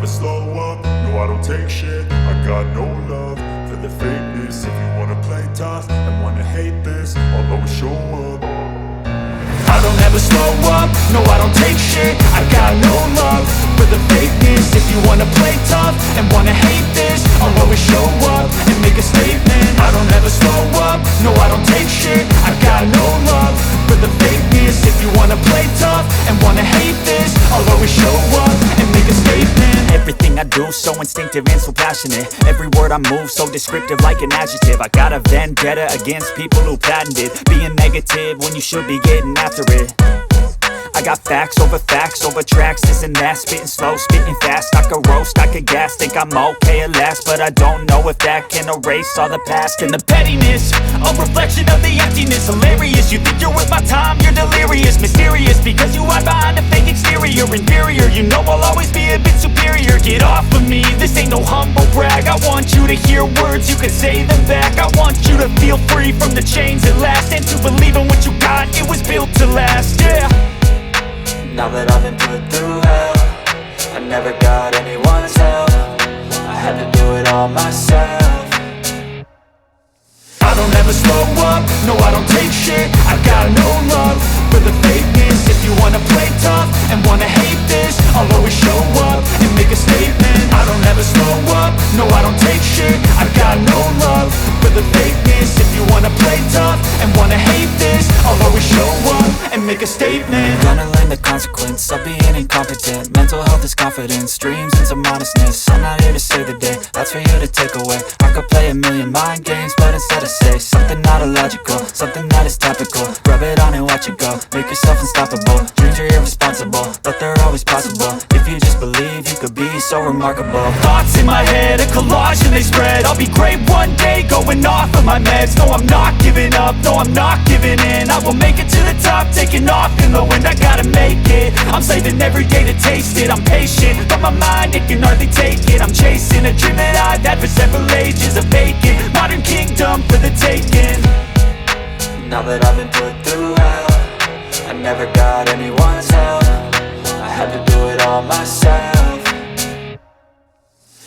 slow up, no I don't take shit. I got no love for the fakeness. If you wanna play tough and wanna hate this, I'll always show up. I don't ever slow up, no I don't take shit. I got no love for the fakeness. If you wanna play tough and wanna hate this, I'll always show up and make a statement. I don't ever slow up, no I don't take shit. I got no love for the fakeness. If you wanna play tough and wanna hate this, I'll always show up and make a statement. Everything I do so instinctive and so passionate. Every word I move so descriptive like an adjective. I got a vendetta against people who patented being negative when you should be getting after it. I got facts over tracks, this and that. Spitting slow, spitting fast, I could roast, I could gas. Think I'm okay at last, but I don't know if that can erase all the past. And the pettiness, a reflection of the emptiness. Hilarious, you think you're worth my time, you're delirious. Mysterious, because you hide behind a fake exterior. Inferior, you know I'll always be a bit superior. Get off of me, this ain't no humble brag. I want you to hear words, you can say them back. I want you to feel free from the chains at last, and to believe in what you got, it was built to last, yeah. Now that I've been put through hell, I never got anyone's help. I had to do it all myself. I don't ever slow up, no I don't take shit. I got no love for the fakeness. If you wanna play tough and wanna hate this, I'll always show up and make a statement. I don't ever slow up, no I don't take shit. I got no love for the fakeness. If you wanna play tough and wanna hate this, I'll always show up and make a statement. Gonna learn the consequence of being incompetent. Mental health is confidence, dreams and some honestness. I'm not here to save the day, that's for you to take away. I could play a million mind games, but instead I say something not illogical, something that is topical. Rub it on and watch it go, make yourself unstoppable. Dreams are irresponsible, but they're always possible. If you just believe, you could be so remarkable. Thoughts in my head, a collage and they spread. I'll be great one day, going off of my meds. No, I'm not giving up, no, I'm not giving in. I will make it to the top, taking off in the wind. I gotta make it, I'm saving every day to taste it. I'm patient, but my mind, it can hardly take it. I'm chasing a dream that I've had for several ages. A vacant, modern kingdom for the taking. Now that I've been put through hell, I never got anyone's help. I had to do it all myself.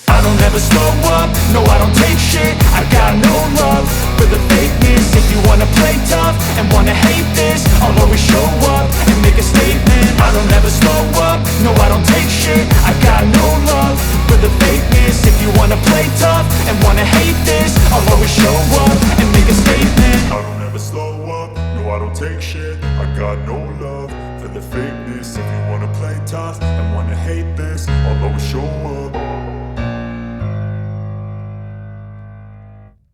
I don't ever slow up, no I don't take shit. I got no love for the fakeness. If you wanna play tough and wanna hate this, I'll always show up and make a statement. I don't ever slow up, no I don't take shit. I got no love for the fakeness. If you wanna play tough and wanna hate